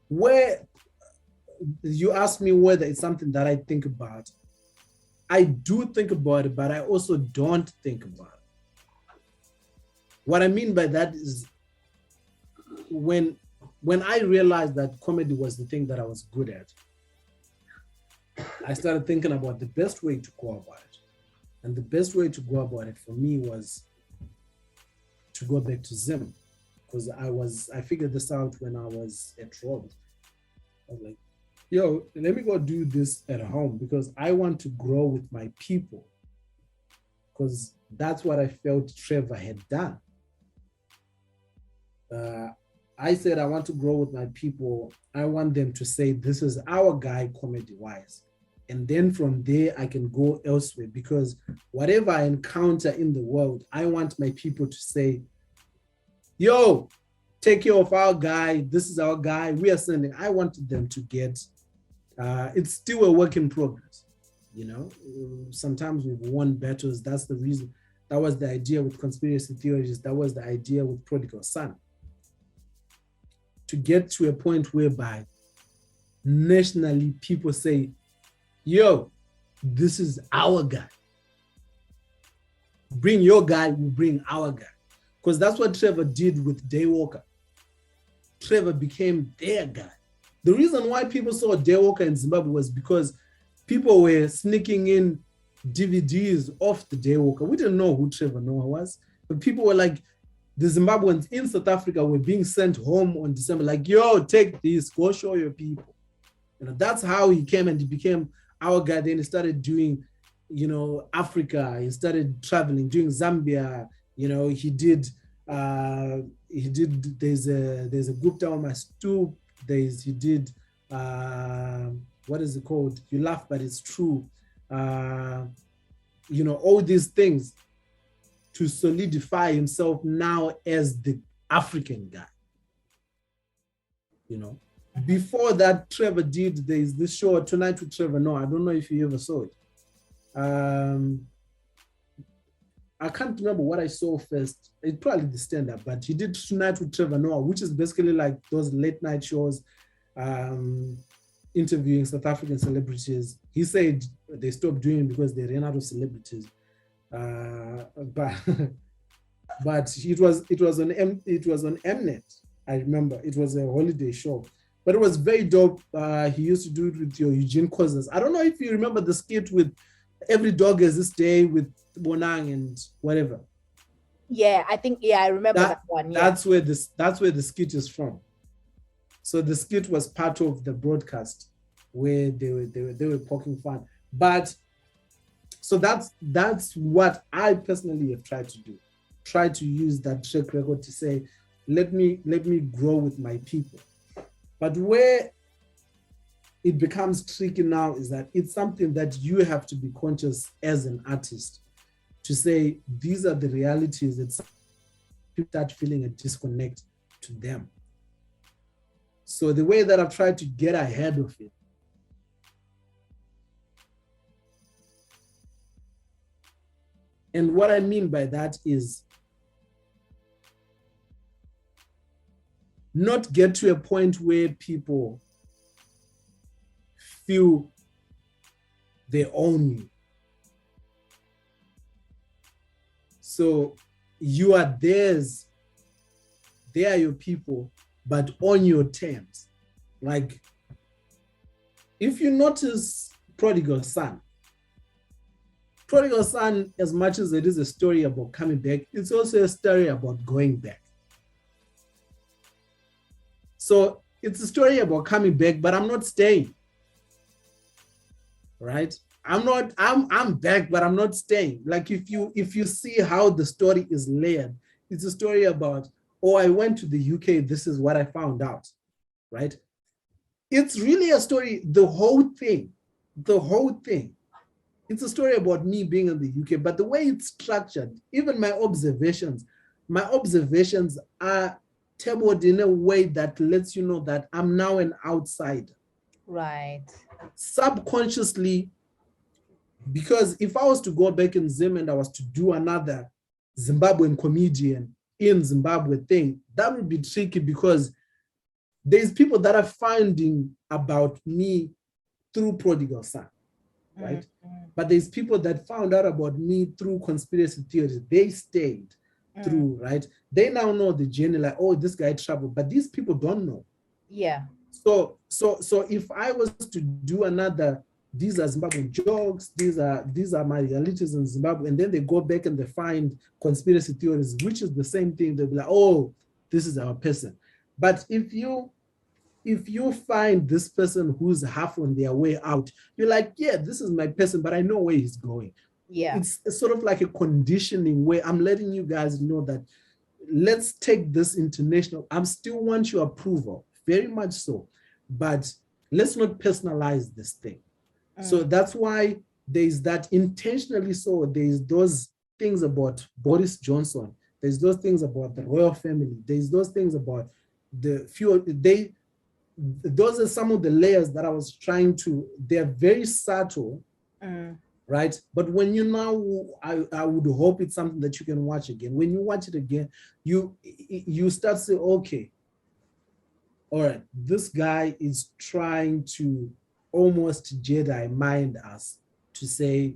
Where you ask me whether it's something that I think about, I do think about it, but I also don't think about it. What I mean by that is when when I realized that comedy was the thing that I was good at, I started thinking about the best way to go about it. And the best way to go about it for me was to go back to Zim. Because I figured this out when I was at Rhodes. I was like, yo, let me go do this at home because I want to grow with my people. Because that's what I felt Trevor had done. I said, I want to grow with my people. I want them to say, this is our guy comedy wise. And then from there, I can go elsewhere because whatever I encounter in the world, I want my people to say, yo, take care of our guy. This is our guy. We are sending. I wanted them to get, it's still a work in progress. You know, sometimes we've won battles. That's the reason. That was the idea with conspiracy theories. That was the idea with Prodigal Son. To get to a point whereby nationally people say, yo, this is our guy. Bring your guy, we bring our guy. Because that's what Trevor did with Daywalker. Trevor became their guy. The reason why people saw Daywalker in Zimbabwe was because people were sneaking in DVDs of the Daywalker. We didn't know who Trevor Noah was, but people were like, the Zimbabweans in South Africa were being sent home on December, like, yo, take this, go show your people. You know, that's how he came and he became our guy. Then he started doing, you know, Africa. He started traveling, doing Zambia. You know, there's a group down my stoop. He did, what is it called? You laugh, but it's true. You know, all these things to solidify himself now as the African guy. You know, before that, Trevor did, there's this show, Tonight with Trevor Noah. I don't know if you ever saw it. I can't remember what I saw first. It's probably the stand-up, but he did Tonight with Trevor Noah, which is basically like those late night shows, interviewing South African celebrities. He said they stopped doing it because they ran out of celebrities. But it was on Mnet. I remember it was a holiday show, but it was very dope. He used to do it with your Eugene Cousins. I don't know if you remember the skit with Every Dog Has This Day with Bonang and whatever. Yeah, I think I remember that one. Yeah. That's where the skit is from. So the skit was part of the broadcast where they were poking fun. But so that's what I personally have tried to do. Try to use that track record to say, let me grow with my people. But where it becomes tricky now is that it's something that you have to be conscious as an artist to say, these are the realities that you start feeling a disconnect to them. So the way that I've tried to get ahead of it and what I mean by that is not get to a point where people feel they own you. So you are theirs, they are your people, but on your terms. Like, if you notice Prodigal Son, as much as it is a story about coming back, it's also a story about going back. So it's a story about coming back, but I'm not staying. Right? I'm back, but I'm not staying. Like if you see how the story is layered, it's a story about, oh, I went to the UK, this is what I found out. Right? It's really a story, the whole thing. It's a story about me being in the UK, but the way it's structured, even my observations are tabled in a way that lets you know that I'm now an outsider. Right. Subconsciously, because if I was to go back in Zim and I was to do another Zimbabwean comedian in Zimbabwe thing, that would be tricky because there's people that are finding about me through Prodigal Son, right? But there's people that found out about me through conspiracy theories. They stayed through, right? They now know the journey, like, oh, this guy traveled, but these people don't know. Yeah. So if I was to do another, these are Zimbabwean jokes, these are my realities in Zimbabwe, and then they go back and they find conspiracy theories, which is the same thing. They'll be like, oh, this is our person. But if you find this person who's half on their way out, you're like, yeah, this is my person, but I know where he's going. Yeah. It's sort of like a conditioning where I'm letting you guys know that let's take this international. I still want your approval, very much so, but let's not personalize this thing. So that's why there's that intentionally. So there's those things about Boris Johnson. There's those things about the royal family. There's those things about the few. Those are some of the layers that I was trying to. They're very subtle, right? But when you now, I would hope it's something that you can watch again. When you watch it again, you start to say, okay, all right, this guy is trying to almost Jedi mind us to say,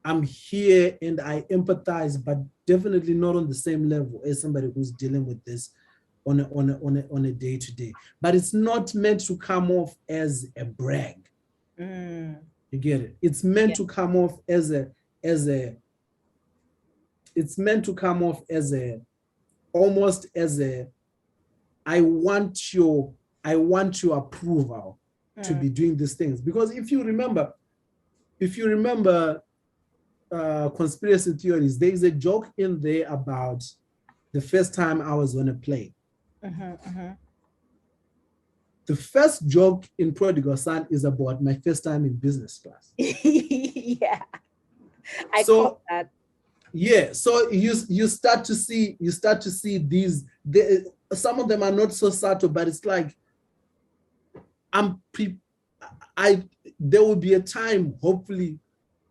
I'm here and I empathize, but definitely not on the same level as somebody who's dealing with this on a day-to-day. But it's not meant to come off as a brag. You get it? It's meant to come off as a it's meant to come off as a almost as a I want your approval to be doing these things. Because if you remember conspiracy theories, there is a joke in there about the first time I was on a plane. The first joke in Prodigal Son is about my first time in business class. Yeah, I caught that. Yeah, so you start to see these. Some of them are not so subtle, but it's like there will be a time, hopefully,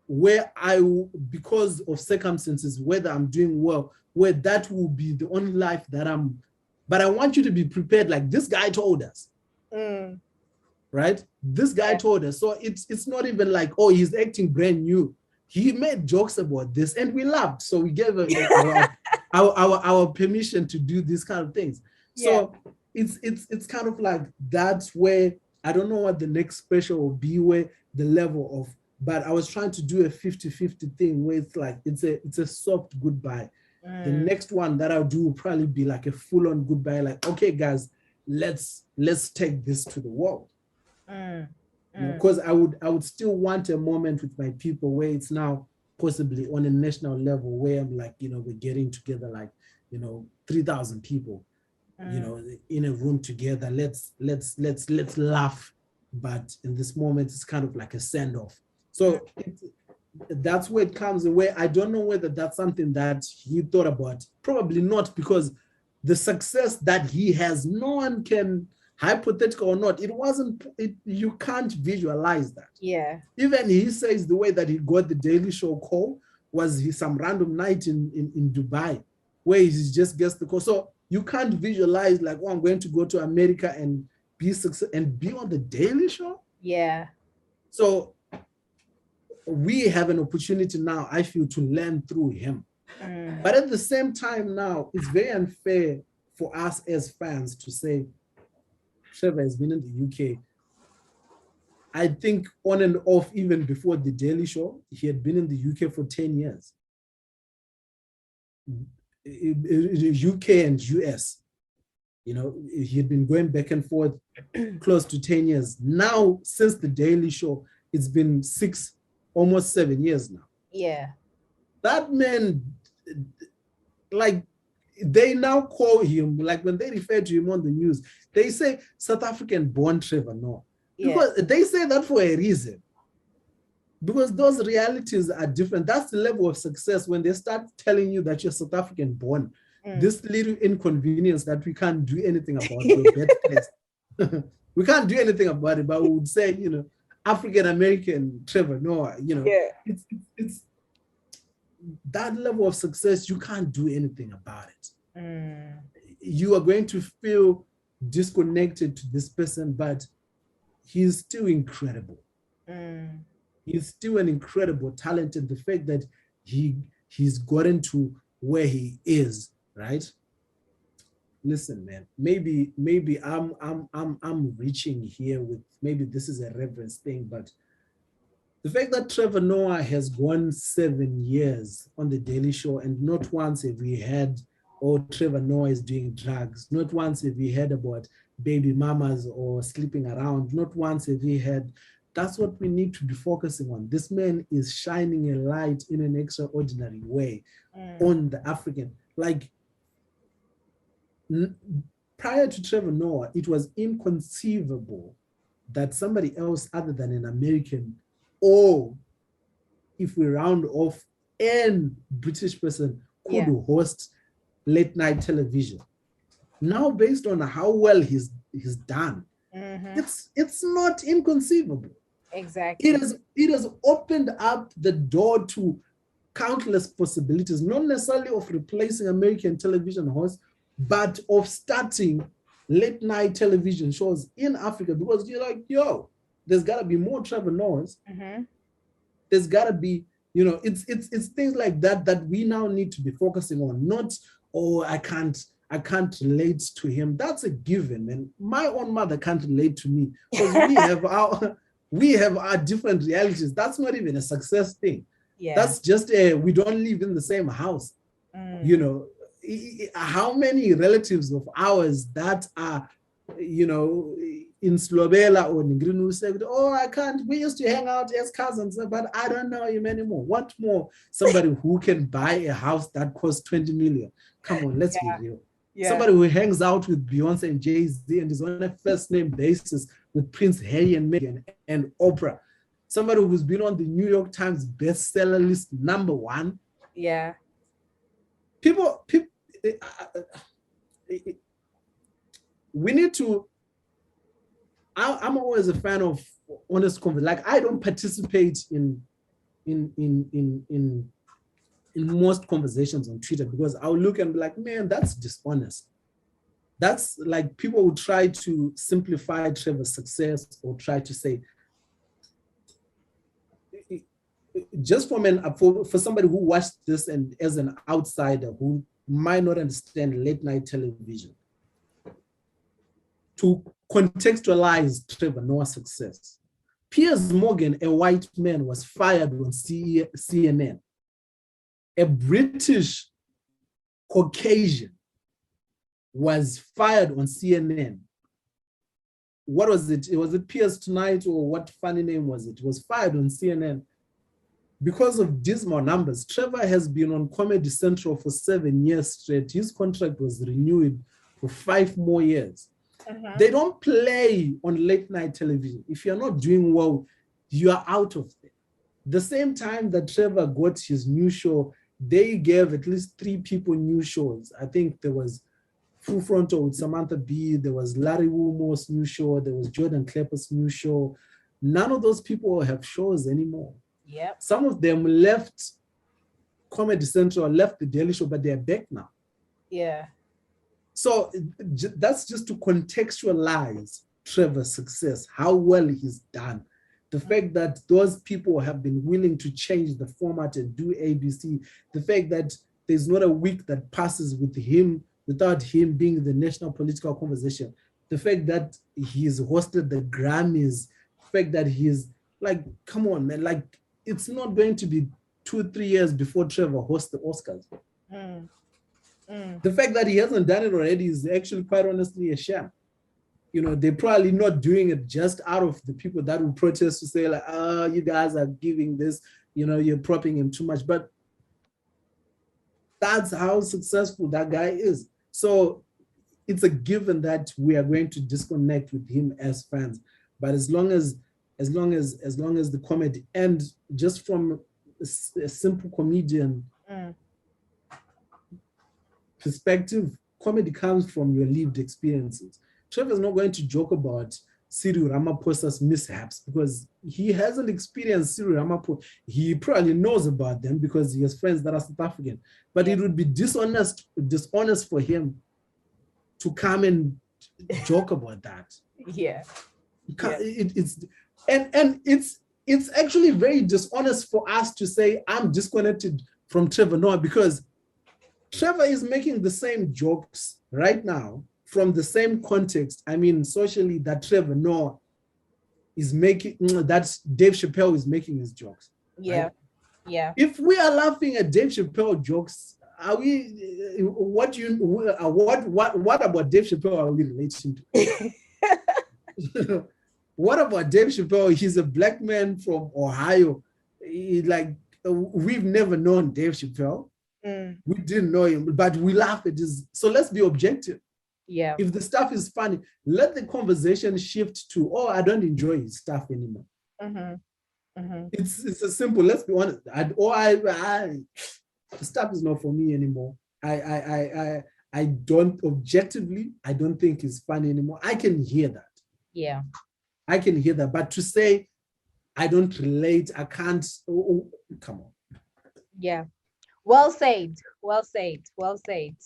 where I will, because of circumstances, whether I'm doing well, where that will be the only life that I'm. But I want you to be prepared. Like this guy told us, right? This guy told us. So it's not even like, oh, he's acting brand new. He made jokes about this, and we laughed. So we gave our permission to do these kind of things. So it's kind of like that's where I don't know what the next special will be, where the level of. But I was trying to do a 50-50 thing where it's like it's a soft goodbye. The next one that I'll do will probably be like a full-on goodbye, like, okay, guys, let's take this to the world. Because I would still want a moment with my people where it's now possibly on a national level where I'm like, we're getting together like, 3,000 people, in a room together. Let's laugh. But in this moment, it's kind of like a send-off. So that's where it comes away. I don't know whether that's something that he thought about. Probably not, because the success that he has, no one can, hypothetical or not, you can't visualize that. Yeah. Even he says the way that he got the Daily Show call was some random night in Dubai, where he just gets the call. So you can't visualize like, oh, I'm going to go to America and be on the Daily Show. Yeah. So we have an opportunity now, I feel, to learn through him. But at the same time now, it's very unfair for us as fans to say, Trevor has been in the UK. I think on and off, even before the Daily Show, he had been in the UK for 10 years. UK and US, he had been going back and forth close to 10 years. Now, since the Daily Show, it's been 6, almost 7 years now. Yeah. That man, like, they now call him, like when they refer to him on the news, they say South African born Trevor Noah. Because they say that for a reason. Because those realities are different. That's the level of success when they start telling you that you're South African born. This little inconvenience that we can't do anything about. We can't do anything about it, but we would say, African American Trevor Noah, it's that level of success, you can't do anything about it. You are going to feel disconnected to this person, but he's still incredible. He's still an incredible talent, and the fact that he's gotten to where he is, right? Listen, man, maybe I'm reaching here with, maybe this is a reverence thing, but the fact that Trevor Noah has gone 7 years on the Daily Show and not once have we had, oh, Trevor Noah is doing drugs, not once have we heard about baby mamas or sleeping around, not once have we had, that's what we need to be focusing on. This man is shining a light in an extraordinary way on the African, like, prior to Trevor Noah, it was inconceivable that somebody else other than an American, or if we round off, an British person could host late night television. Now, based on how well he's done, it's not inconceivable. Exactly. It has opened up the door to countless possibilities, not necessarily of replacing American television hosts, but of starting late night television shows in Africa, because you're like, yo, there's got to be more Trevor Noahs. There's got to be, you know, it's things like that that we now need to be focusing on. Not, oh, I can't relate to him. That's a given, and my own mother can't relate to me because we have our different realities. That's not even a success thing. Yeah. That's just we don't live in the same house. You know, how many relatives of ours that are, you know, in Slovela or Nigrinu said, oh, I can't, we used to hang out as cousins, but I don't know him anymore. What more? Somebody who can buy a house that costs 20 million. Come on, let's be real. Yeah. Somebody who hangs out with Beyonce and Jay-Z and is on a first name basis with Prince Harry and Meghan and Oprah. Somebody who's been on the New York Times bestseller list #1. Yeah. People, we need to, I'm always a fan of honest conversation. Like, I don't participate in most conversations on Twitter because I'll look and be like, man, that's dishonest. That's like, people will try to simplify Trevor's success or try to say, just for somebody who watched this and as an outsider who might not understand late night television, to contextualize Trevor Noah's success. Piers Morgan, a white man, was fired on CNN. A British Caucasian was fired on CNN. What was it? Was it Piers Tonight, or what funny name was it? It was fired on CNN because of dismal numbers. Trevor has been on Comedy Central for 7 years straight. His contract was renewed for 5 more years. They don't play on late night television. If you're not doing well, you are out of there. The same time that Trevor got his new show, they gave at least 3 people new shows. I think there was Full Frontal with Samantha Bee, there was Larry Wilmore's new show, there was Jordan Klepper's new show. None of those people have shows anymore. Yep. Some of them left Comedy Central, left the Daily Show, but they're back now. Yeah. So that's just to contextualize Trevor's success, how well he's done. The fact that those people have been willing to change the format and do ABC, the fact that there's not a week that passes with him without him being the national political conversation, the fact that he's hosted the Grammys, the fact that he's like, come on, man, like, it's not going to be 2-3 years before Trevor hosts the Oscars. The fact that he hasn't done it already is actually, quite honestly, a shame. You know, they're probably not doing it just out of the people that will protest to say, like, oh, you guys are giving this, you know, you're propping him too much. But that's how successful that guy is. So it's a given that we are going to disconnect with him as fans. But as long as the comedy, and just from a simple comedian perspective, comedy comes from your lived experiences. Trevor's not going to joke about Cyril Ramaphosa's mishaps because he hasn't experienced Cyril Ramaphosa. He probably knows about them because he has friends that are South African. But it would be dishonest for him to come and joke about that. Yeah. You can't, it's actually very dishonest for us to say I'm disconnected from Trevor Noah, because Trevor is making the same jokes right now from the same context. I mean, socially, that Trevor Noah is making, that Dave Chappelle is making his jokes. Yeah. Right? Yeah. If we are laughing at Dave Chappelle jokes, are we? What about Dave Chappelle are we relating to? What about Dave Chappelle? He's a black man from Ohio. We've never known Dave Chappelle. We didn't know him, but we laugh at his. So let's be objective. Yeah. If the stuff is funny, let the conversation shift to, oh, I don't enjoy his stuff anymore. It's a simple. Let's be honest. The stuff is not for me anymore. I don't objectively. I don't think it's funny anymore. I can hear that. Yeah. I can hear that. But to say I don't relate, I can't. Come on. Yeah. Well said. Well said. Well said.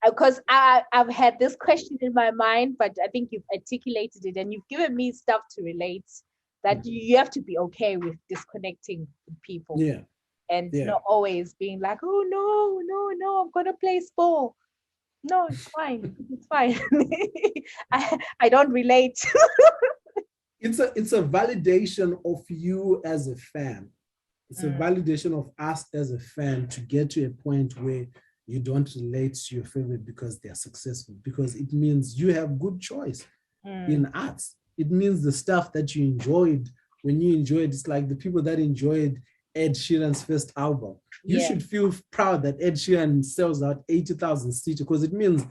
Because I've had this question in my mind, but I think you've articulated it and you've given me stuff to relate, that you have to be okay with disconnecting with people. Yeah. And not always being like, oh, no, I'm going to play sport. No, it's fine. It's fine. I don't relate. It's a validation of you as a fan. It's a validation of us as a fan to get to a point where you don't relate to your favorite because they're successful, because it means you have good choice in arts. It means the stuff that you enjoyed, when you enjoyed, it's like the people that enjoyed Ed Sheeran's first album. You should feel proud that Ed Sheeran sells out 80,000 seats, because it means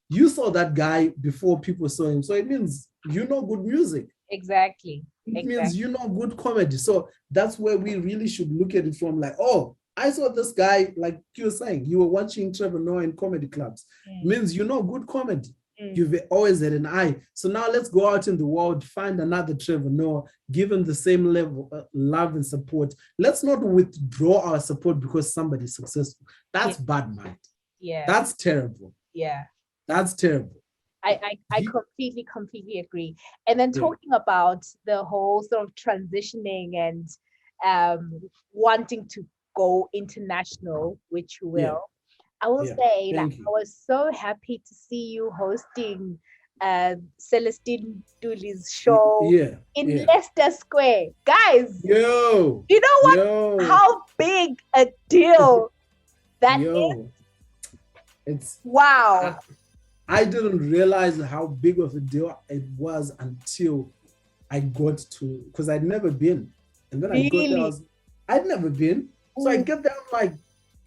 you saw that guy before people saw him. So it means you know good music. Exactly. It means you know good comedy. So that's where we really should look at it from, like, oh, I saw this guy, like you were saying, you were watching Trevor Noah in comedy clubs. It means you know good comedy. You've always had an eye. So now let's go out in the world, find another Trevor Noah, give him the same level of love and support. Let's not withdraw our support because somebody's successful. That's bad mind. Yeah. That's terrible. Yeah. That's terrible. I completely agree. And then talking about the whole sort of transitioning and wanting to go international, which you will. I will say, like, I was so happy to see you hosting Celestine Dooley's show in Leicester Square. Guys, you know what? How big a deal that is? It's wow. I didn't realize how big of a deal it was until I got to, because I'd never been. And then I got there, I'd never been. So I get there, I'm like,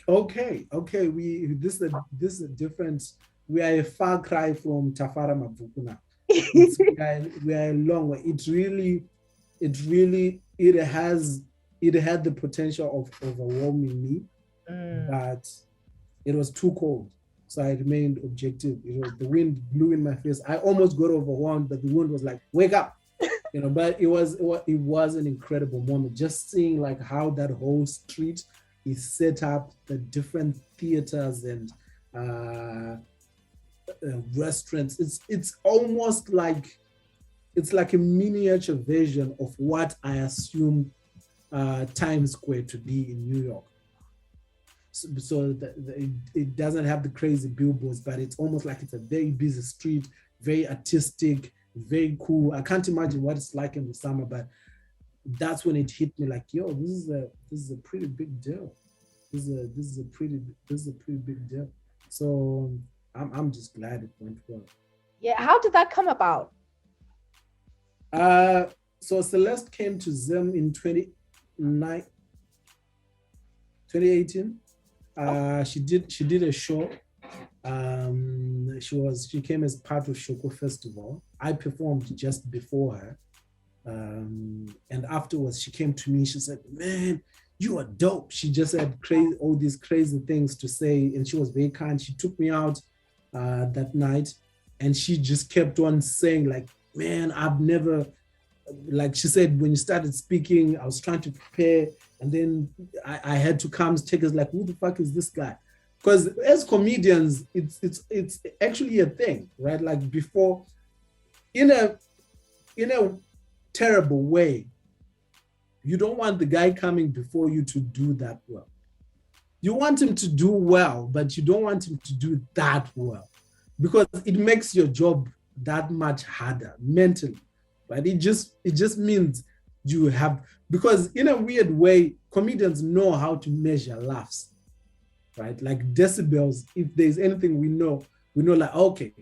okay, this is a different, we are a far cry from Tafara Mabukuna. We are a long way. It had the potential of overwhelming me, but it was too cold. So I remained objective. The wind blew in my face. I almost got overwhelmed, but the wind was like, wake up. But it was an incredible moment. Just seeing like how that whole street is set up, the different theaters and restaurants. It's almost like, it's like a miniature version of what I assume Times Square to be in New York. So it doesn't have the crazy billboards, but it's almost like it's a very busy street, very artistic, very cool. I can't imagine what it's like in the summer, but that's when it hit me like, yo, this is a pretty big deal. This is a pretty big deal. So I'm just glad it went well. Yeah, how did that come about? So Celeste came to Zim in 2018. She did a show. She came as part of Shoko Festival. I performed just before her. And afterwards she came to me, she said, man, you are dope. She just had all these crazy things to say, and she was very kind. She took me out that night, and she just kept on saying like, man, I've never, like she said, when you started speaking, I was trying to prepare, and then I had to come take us like, who the fuck is this guy? because as comedians, it's actually a thing, right? Like before, in a terrible way, you don't want the guy coming before you to do that well. You want him to do well, but you don't want him to do that well, because it makes your job that much harder mentally, right? It just means you have, because in a weird way, comedians know how to measure laughs, right? Like decibels. If there's anything we know like, okay,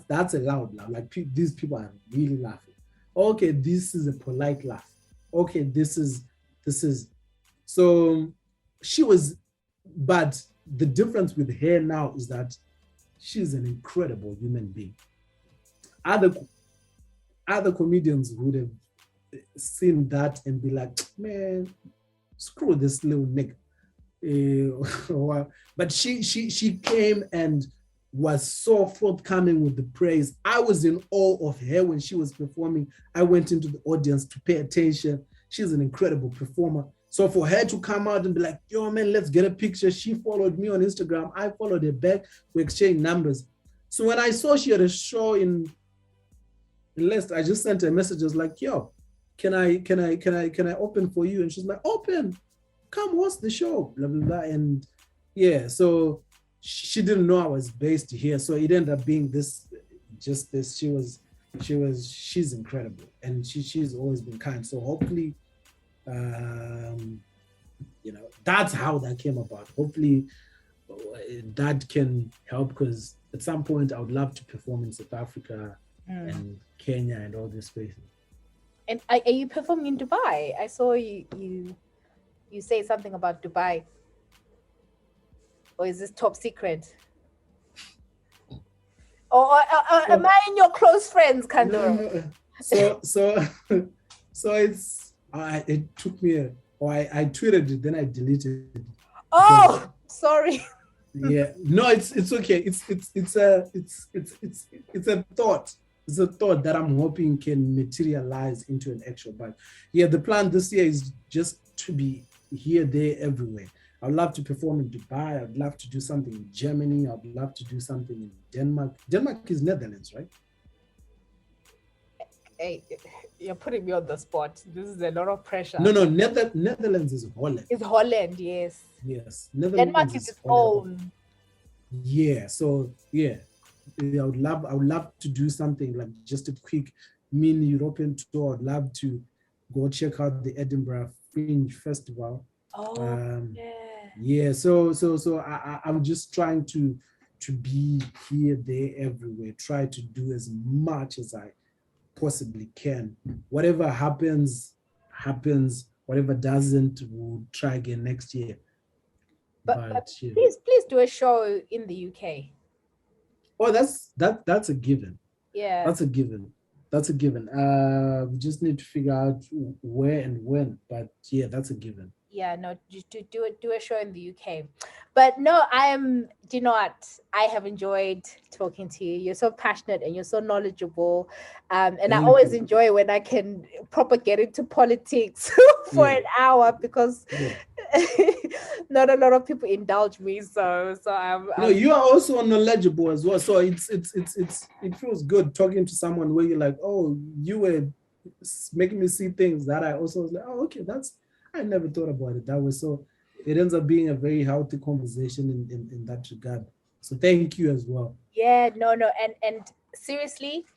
that's a loud laugh. Like these people are really laughing. Okay, this is a polite laugh. Okay, this is so she was, but the difference with her now is that she's an incredible human being. Other comedians would have seen that and be like, man, screw this little nigga. But she came and was so forthcoming with the praise. I was in awe of her when she was performing. I went into the audience to pay attention. She's an incredible performer. So for her to come out and be like, yo, man, let's get a picture. She followed me on Instagram. I followed her back. We exchanged numbers. So when I saw she had a show in Leicester, I just sent her a message. I was like, yo, can I open for you? And she's like, open. Come watch the show. Blah, blah, blah. And yeah, so she didn't know I was based here. So it ended up being this. She's incredible. And she's always been kind. So hopefully, that's how that came about. Hopefully that can help, because at some point I would love to perform in South Africa and Kenya and all these places. And are you performing in Dubai? I saw you say something about Dubai. Or is this top secret? Or am I in your close friends, Kandoro? No. So it's it took me I tweeted it, then I deleted it. Oh, sorry. Yeah, no, it's okay. It's a thought. It's a thought that I'm hoping can materialize into an actual. But yeah, the plan this year is just to be here, there, everywhere. I'd love to perform in Dubai. I'd love to do something in Germany. I'd love to do something in Denmark. Denmark is Netherlands, right? Hey, you're putting me on the spot. This is a lot of pressure. No, Netherlands is Holland. It's Holland, yes. Yes. Denmark is its own. Yeah. So yeah, I would love to do something like just a quick mini European tour. I'd love to go check out the Edinburgh Fringe Festival. Oh, yeah. So I'm just trying to be here, there, everywhere. Try to do as much as I possibly can. Whatever happens. Whatever doesn't, we'll try again next year. But please do a show in the UK. Oh, that's a given. Yeah. That's a given. We just need to figure out where and when. But yeah, that's a given. Yeah, no, to do a show in the UK. But no, do you know what? I have enjoyed talking to you. You're so passionate and you're so knowledgeable. And I always enjoy when I can proper get into politics for an hour, because not a lot of people indulge me. So I'm no, you are also knowledgeable as well. So it feels good talking to someone where you're like, oh, you were making me see things that I also was like, oh, okay, I never thought about it that way. So it ends up being a very healthy conversation in that regard. So thank you as well. Yeah, no, and seriously,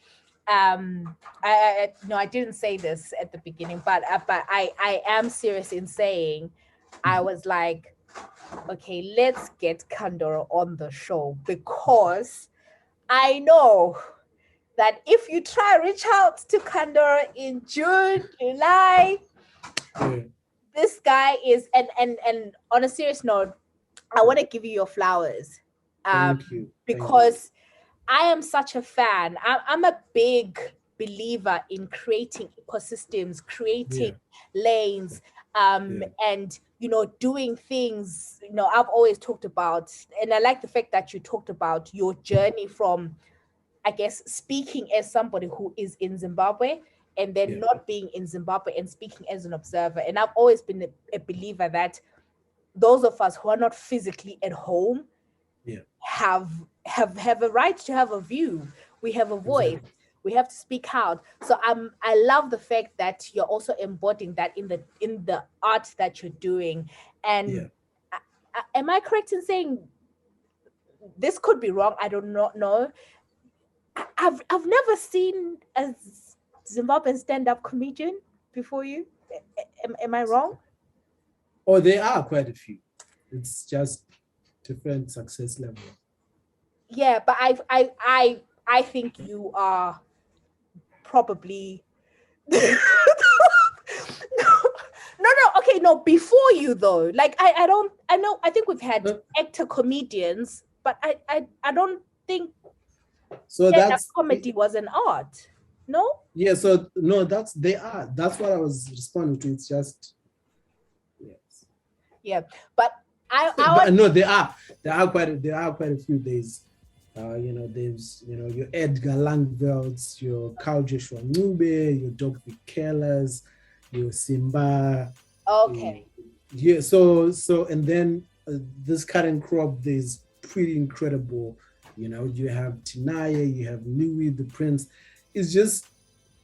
I didn't say this at the beginning, but I am serious in saying, I was like, okay, let's get Kandoro on the show, because I know that if you try reach out to Kandoro in June, July, this guy is, and on a serious note, I want to give you your flowers. Thank you. Because I am such a fan. I'm a big believer in creating ecosystems, creating lanes, and doing things. I've always talked about, and I like the fact that you talked about your journey from, I guess, speaking as somebody who is in Zimbabwe, and then not being in Zimbabwe and speaking as an observer. And I've always been a believer that those of us who are not physically at home have a right to have a view. We have a voice. Exactly. We have to speak out. So I love the fact that you're also embodying that in the art that you're doing. Yeah. And am I correct in saying, this could be wrong, I do not know, I've never seen a Zimbabwean stand-up comedian before you. Am I wrong? Or there are quite a few. It's just different success level. Yeah, but I think you are probably no, okay, no, before you though. Like I don't, I know, I think we've had actor comedians, but I don't think so that's comedy was an art. No? Yeah, so no, that's what I was responding to. It's just yes. Yeah, but but no, there are quite a few days. There's your Edgar Langvelds, your Carl Joshua Ncube, your Doc Keller's, your Simba. Okay. Yeah, so and then this current crop, there's pretty incredible. You have Tinaya, you have Louis the Prince. It's just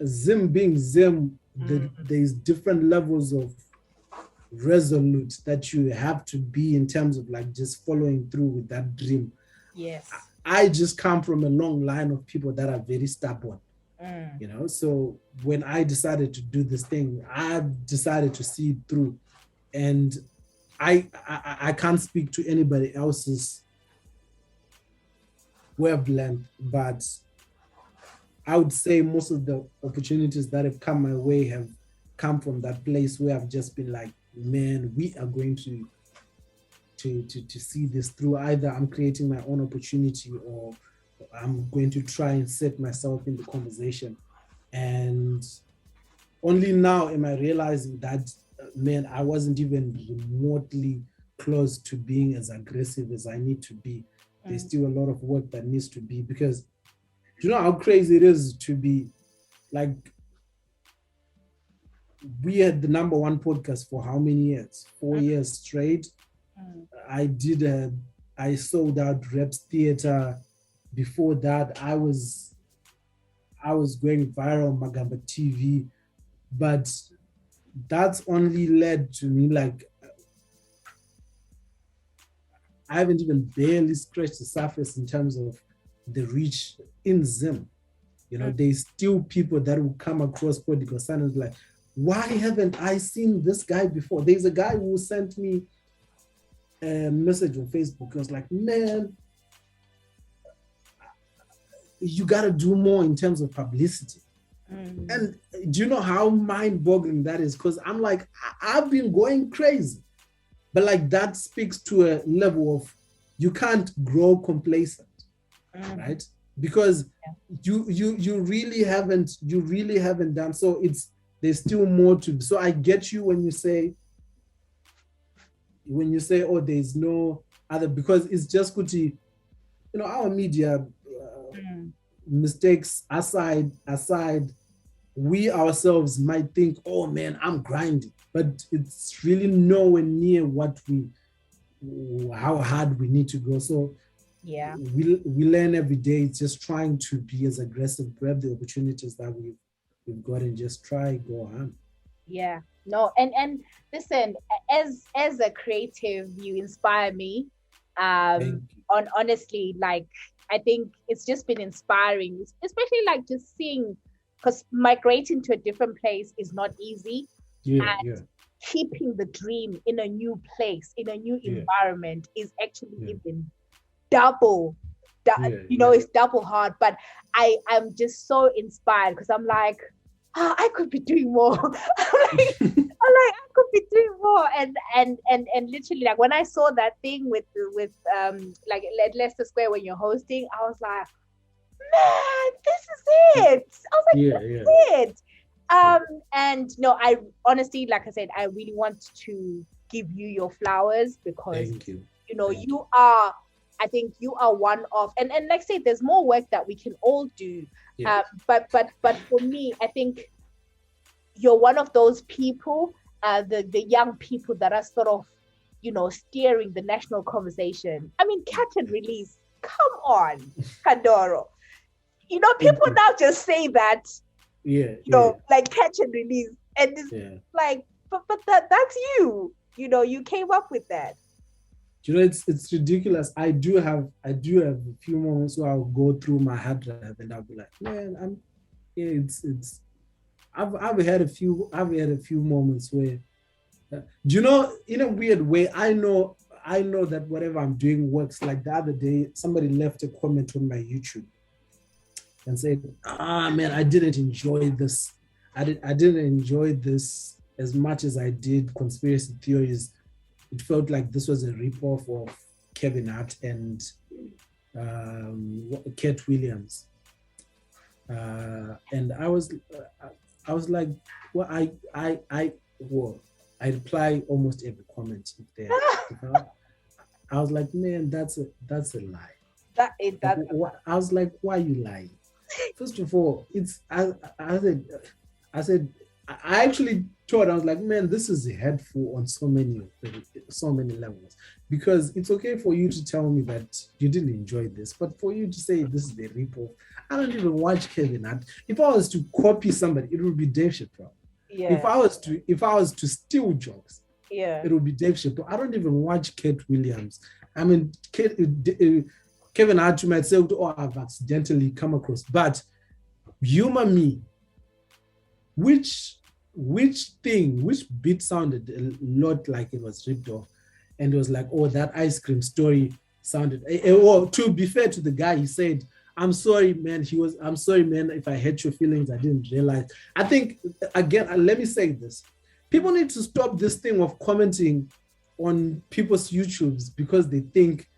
Zim being Zim. There's different levels of resolute that you have to be in terms of like just following through with that dream. Yes. I just come from a long line of people that are very stubborn. So when I decided to do this thing, I've decided to see it through. And I can't speak to anybody else's wavelength, but I would say most of the opportunities that have come my way have come from that place where I've just been like, man, we are going to see this through. Either I'm creating my own opportunity or I'm going to try and set myself in the conversation. And only now am I realizing that, man, I wasn't even remotely close to being as aggressive as I need to be. There's still a lot of work that needs to be, because do you know how crazy it is to be like, we had the number one podcast for how many years? 4 years straight. I sold out Reps Theater. Before that, I was going viral on Magamba TV, but that's only led to me like, I haven't even barely scratched the surface in terms of the reach in Zim. There's still people that will come across podcast and like, why haven't I seen this guy before? There's a guy who sent me a message on Facebook. I was like, man, you got to do more in terms of publicity. And do you know how mind-boggling that is? Because I'm like, I've been going crazy. But like, that speaks to a level of, you can't grow complacent, right? Because you really haven't done. So there's still more to. So I get you when you say, oh, there's no other, because it's just good to, our media, mistakes aside, we ourselves might think, oh man, I'm grinding, but it's really nowhere near how hard we need to go. So yeah, we learn every day. It's just trying to be as aggressive, grab the opportunities that we've got, and just go on. Yeah, no, and listen, as a creative, you inspire me. Honestly, like, I think it's just been inspiring, especially like just seeing, because migrating to a different place is not easy. Keeping the dream in a new place, in a new environment, is actually even double. It's double hard. But I'm just so inspired, because I'm like, I could be doing more. I could be doing more. And literally, like, when I saw that thing with like at Leicester Square when you're hosting, I was like, man, this is it. I was like, this is it. And no, I honestly, like I said, I really want to give you your flowers, because you are, I think you are one of, and like I say, there's more work that we can all do. But for me, I think you're one of those people, the young people that are sort of steering the national conversation. I mean, catch and release. Come on, Kandoro. People now just say that, like catch and release. And it's like, but that's you. You came up with that. It's ridiculous. I do have a few moments where I'll go through my hard drive and I'll be like, man, I've had a few moments where, in a weird way, I know that whatever I'm doing works. Like the other day, somebody left a comment on my YouTube and said, man, I didn't enjoy this. I didn't enjoy this as much as I did conspiracy theories. It felt like this was a ripoff of Kevin Hart and Cat Williams. And I was like, well, I reply almost every comment there. I was like, man, that's a lie. I was like, why are you lying? First of all, I said, I actually thought, I was like, man, this is hurtful on so many levels, because it's okay for you to tell me that you didn't enjoy this, but for you to say this is the ripoff, I don't even watch Kevin Hart. If I was to copy somebody, it would be Dave Chappelle. Yeah. If I was to steal jokes, it would be Dave Chappelle. I don't even watch Cat Williams. I mean, Kevin Hart, you might say, oh, I've accidentally come across, but humor me. Which bit sounded a lot like it was ripped off, and it was like, oh, that ice cream story sounded. Or to be fair to the guy, he said, I'm sorry, man. I'm sorry, man, if I hurt your feelings. I didn't realize. I think, again, let me say this. People need to stop this thing of commenting on people's YouTubes because they think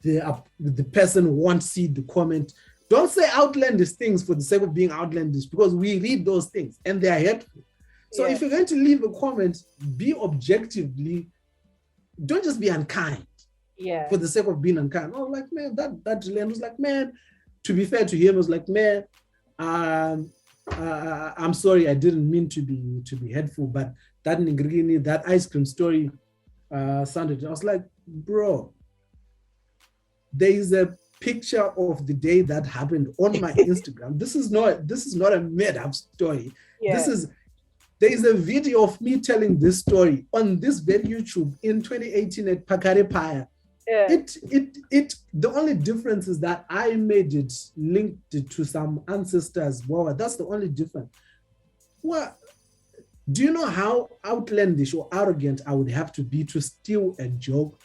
the person won't see the comment. Don't say outlandish things for the sake of being outlandish, because we read those things and they are hurtful. So if you're going to leave a comment, be objectively, don't just be unkind. Yeah. For the sake of being unkind. Oh, like, man, that Julian was like, man, to be fair to him, was like, man, I'm sorry, I didn't mean to be hurtful, but that Ngrini, that ice cream story sounded. I was like, bro, there is a picture of the day that happened on my Instagram. This is not a made-up story. Yeah. There is a video of me telling this story on this very YouTube in 2018 at Pakare Paya. Yeah. The only difference is that I made it linked to some ancestors. Wow, that's the only difference. Well, do you know how outlandish or arrogant I would have to be to steal a joke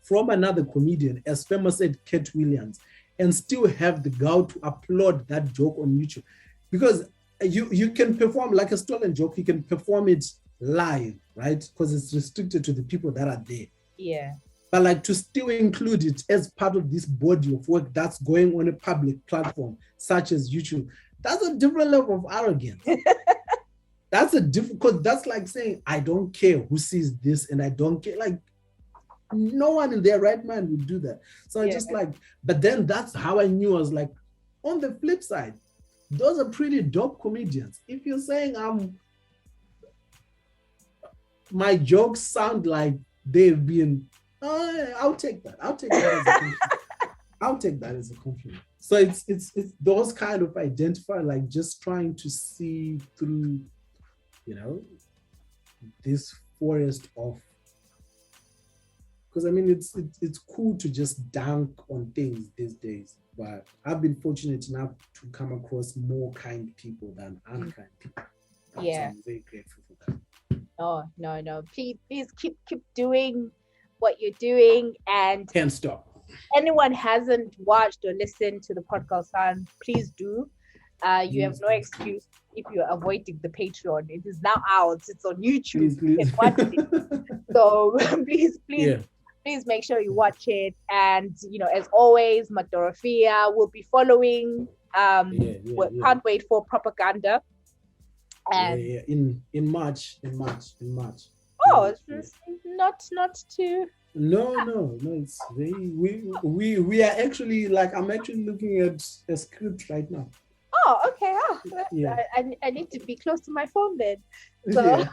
from another comedian as famous as Cat Williams and still have the gall to upload that joke on YouTube? Because you can perform like a stolen joke, you can perform it live, right? Because it's restricted to the people that are there. Yeah. But like to still include it as part of this body of work that's going on a public platform such as YouTube, that's a different level of arrogance. That's because that's like saying, I don't care who sees this and I don't care. Like, no one in their right mind would do that. So I just like, but then that's how I knew. I was like, on the flip side, those are pretty dope comedians. If you're saying my jokes sound like they've been, I'll take that. I'll take that as a compliment. I'll take that as a compliment. So it's those kind of identify, like just trying to see through, this forest of. Because I mean, it's cool to just dunk on things these days, but I've been fortunate enough to come across more kind people than unkind people. Yeah, so I'm very grateful for that. No. Please keep doing what you're doing, and can't stop. Anyone hasn't watched or listened to the podcast, please do. You have no excuse if you're avoiding the Patreon. It is now out. It's on YouTube. Please. You can watch it. So please make sure you watch it. And as always, Magdorofia will be following. Can't wait for propaganda. And in March. Oh, it's not too. No. It's very. We are actually like, I'm actually looking at a script right now. Oh, okay. I need to be close to my phone then. So.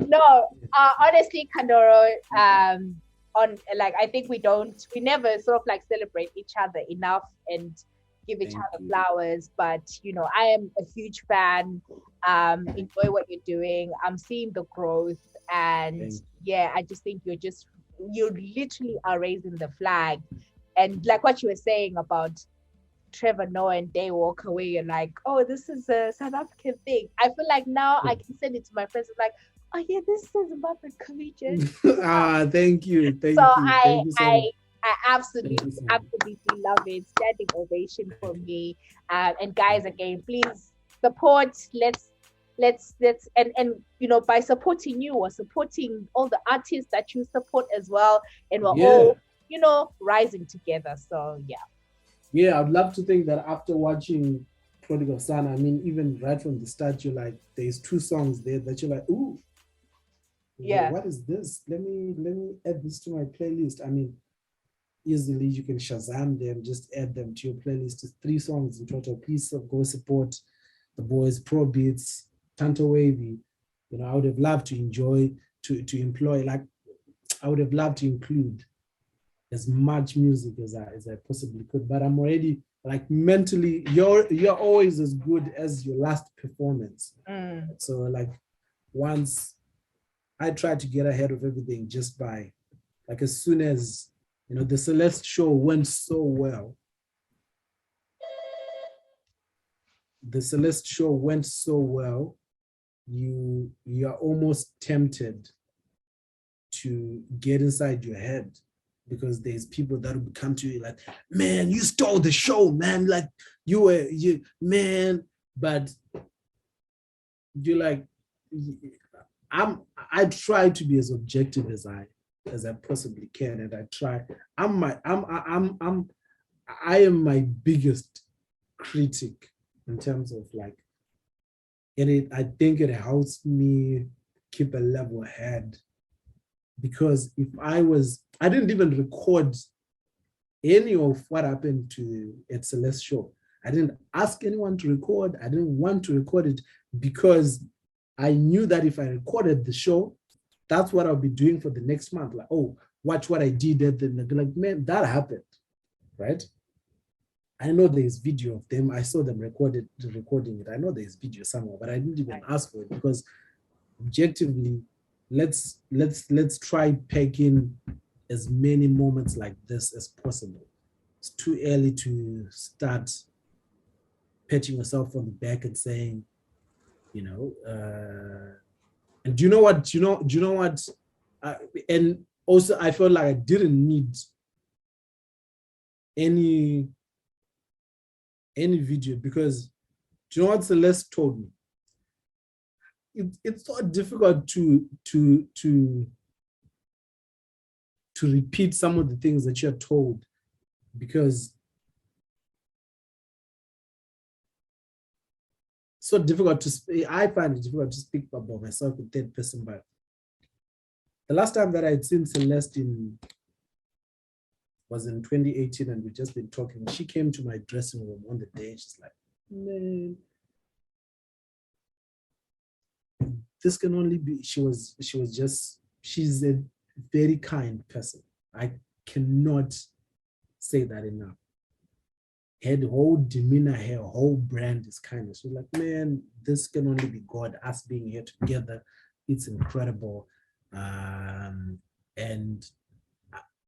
No, honestly, Kandoro, on like I think we never sort of like celebrate each other enough and give each Thank other you. flowers. But I am a huge fan. Enjoy what you're doing. I'm seeing the growth, and Thank yeah, I just think you literally are raising the flag. And like what you were saying about Trevor Noah and Day Walker, where you're like, oh, this is a South African thing. I feel like now I you. can send it to my friends. I'm like, oh yeah, this is a Zimbabwean comedian. Thank you, So thank you, thank you so much. I Thank absolutely you so much. absolutely love it. Standing ovation for me. And guys, again, please support. Let's and by supporting you or supporting all the artists that you support as well, and we're Yeah, all rising together. So yeah. yeah, I'd love to think that after watching Prodigal Son, I mean, even right from the start, you're like, there's 2 songs there that you're like, ooh, Yeah. what is this? Let me add this to my playlist. I mean, easily you can Shazam them, just add them to your playlist. It's 3 songs in total. Please go support the boys, Pro Beats, Tanto Wavy. I would have loved to enjoy to employ, like I would have loved to include as much music as I possibly could. But I'm already like mentally, you're always as good as your last performance. So like once I try to get ahead of everything just by like as soon as the Celeste show went so well. The Celeste show went so well, you're almost tempted to get inside your head because there's people that will come to you like, man, you stole the show, man. Like you man, but you're like, I try to be as objective as I possibly can, and I try. I am my biggest critic in terms of like, and I think it helps me keep a level head, because if I didn't even record any of what happened at Celeste show. I didn't ask anyone to record. I didn't want to record it because I knew that if I recorded the show, that's what I'll be doing for the next month. Like, oh, watch what I did. Then they'll be like, man, that happened, right? I know there's video of them. I saw them recording it. I know there's video somewhere, but I didn't even ask for it because objectively, let's try pack in as many moments like this as possible. It's too early to start patting yourself on the back and saying, and do you know what? And also, I felt like I didn't need any video, because do you know what Celeste told me? It's so difficult to repeat some of the things that you're told, because so difficult to speak. I find it difficult to speak about myself in third person. But the last time that I'd seen Celeste was in 2018, and we'd just been talking. She came to my dressing room on the day. She's like, man, this can only be. She's a very kind person. I cannot say that enough. Her whole demeanor, her whole brand is kindness. She's like, man, this can only be God, us being here together. It's incredible. And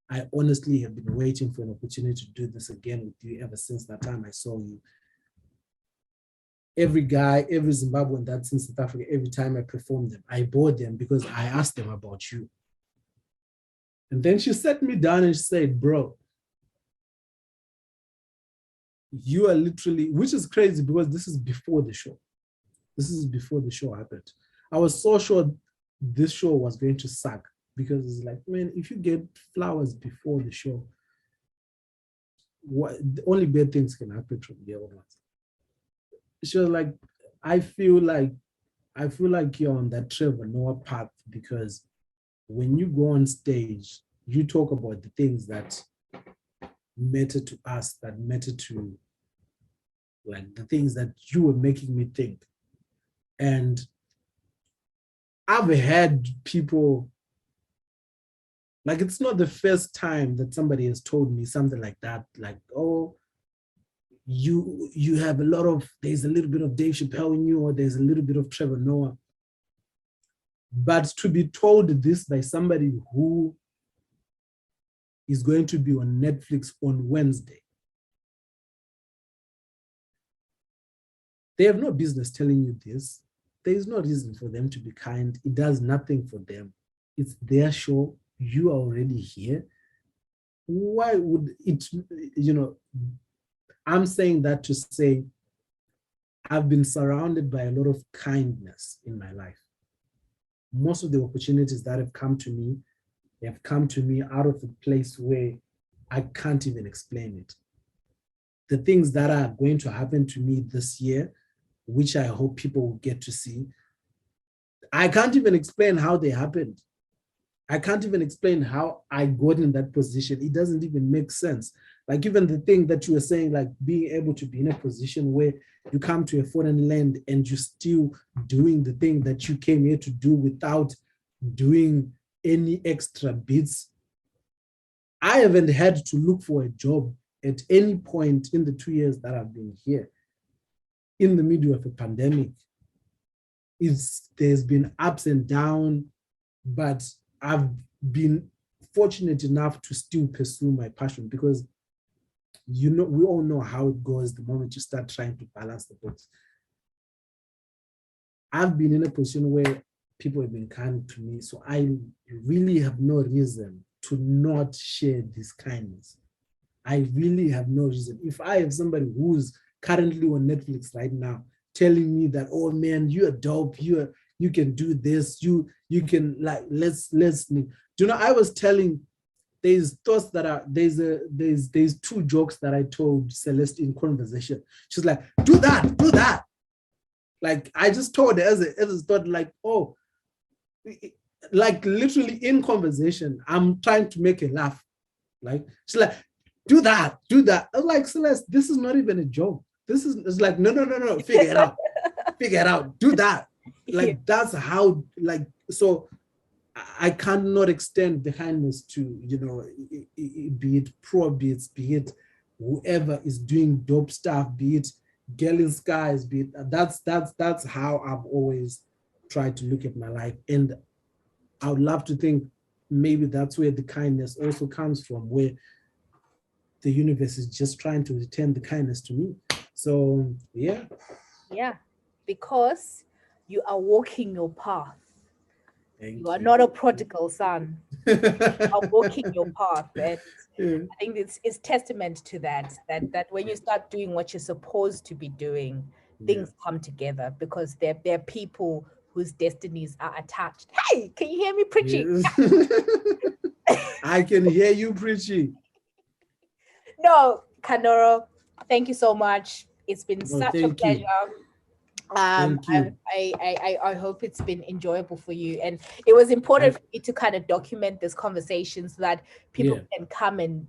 I honestly have been waiting for an opportunity to do this again with you ever since that time I saw you. Every Zimbabwean that's in South Africa, every time I performed them, I bought them because I asked them about you. And then she sat me down and she said, bro, you are literally, which is crazy because this is before the show. This is before the show happened. I was so sure this show was going to suck, because it's like, man, if you get flowers before the show, only bad things can happen from there on. She was like, I feel like you're on that Trevor Noah path, because when you go on stage, you talk about the things that matter to us, that matter to, like, the things that you were making me think. And I've had people, like, it's not the first time that somebody has told me something like that, like, oh, you have there's a little bit of Dave Chappelle in you, or there's a little bit of Trevor Noah. But to be told this by somebody who is going to be on Netflix on Wednesday, they have no business telling you this. There is no reason for them to be kind. It does nothing for them. It's their show. You are already here. Why would it, I'm saying that to say I've been surrounded by a lot of kindness in my life. Most of the opportunities that have come to me, they have come to me out of a place where I can't even explain it. The things that are going to happen to me this year, which I hope people will get to see, I can't even explain how they happened. I can't even explain how I got in that position. It doesn't even make sense. Like, even the thing that you were saying, like being able to be in a position where you come to a foreign land and you're still doing the thing that you came here to do without doing any extra bits. I haven't had to look for a job at any point in the 2 years that I've been here. In the middle of a pandemic, there's been ups and downs, but I've been fortunate enough to still pursue my passion, because we all know how it goes the moment you start trying to balance the books. I've been in a position where people have been kind to me, so I really have no reason to not share this kindness. I really have no reason. If I have somebody who's currently on Netflix right now telling me that, oh man, you're dope, you can do this, you can, like, let's I was telling, there's thoughts that are, there's two jokes that I told Celeste in conversation. She's like, do that. Like, I just told her as a thought, like, oh, like literally in conversation, I'm trying to make her laugh. Like, she's like, do that. I was like, Celeste, this is not even a joke. It's like, no, figure it out, do that. Like, that's how, like, so I cannot extend the kindness to, be it Pro Beats, be it whoever is doing dope stuff, be it Girl in Skies, be it, that's how I've always tried to look at my life. And I would love to think maybe that's where the kindness also comes from, where the universe is just trying to return the kindness to me. So, yeah. Yeah, because you are walking your path. You are not a prodigal son. You are walking your path. And I think it's testament to that when you start doing what you're supposed to be doing, things come together, because there are people whose destinies are attached. Hey, can you hear me preaching? I can hear you preaching. No, Kandoro, thank you so much. It's been such a pleasure. I hope it's been enjoyable for you, and it was important for me to kind of document this conversation so that people can come and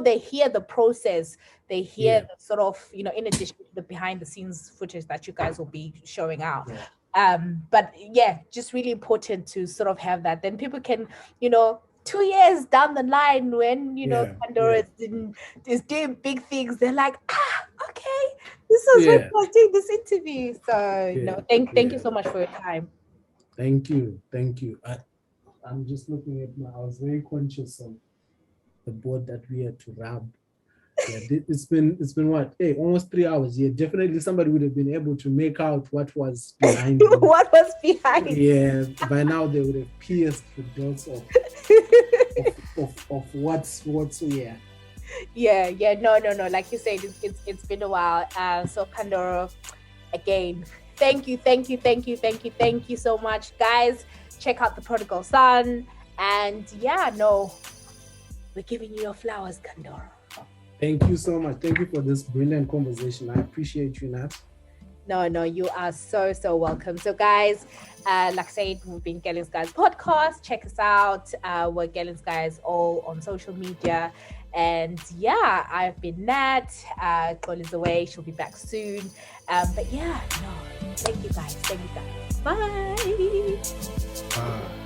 they hear the process, they hear the sort of in addition to the behind the scenes footage that you guys will be showing out. But just really important to sort of have that, then people can 2 years down the line, when Kandoro is doing big things, they're like, okay, this was when I was doing this interview. So thank you so much for your time. Thank you. I'm just looking at I was very conscious of the board that we had to rub. It's been what? Hey, almost 3 hours. Yeah, definitely somebody would have been able to make out what was behind what was behind. Yeah, by now they would have pierced the dots of what's no, like you said, it's been a while. So Kandoro, again, thank you so much, guys. Check out The Prodigal Son, and we're giving you your flowers, Kandoro. Thank you so much. Thank you for this brilliant conversation. I appreciate you, Nat. No, you are so welcome. So guys, like I said, we've been Girl in Skies podcast. Check us out. We're Girl in Skies all on social media. And I've been Nat. Call is away. She'll be back soon. But Thank you guys. Bye. Bye.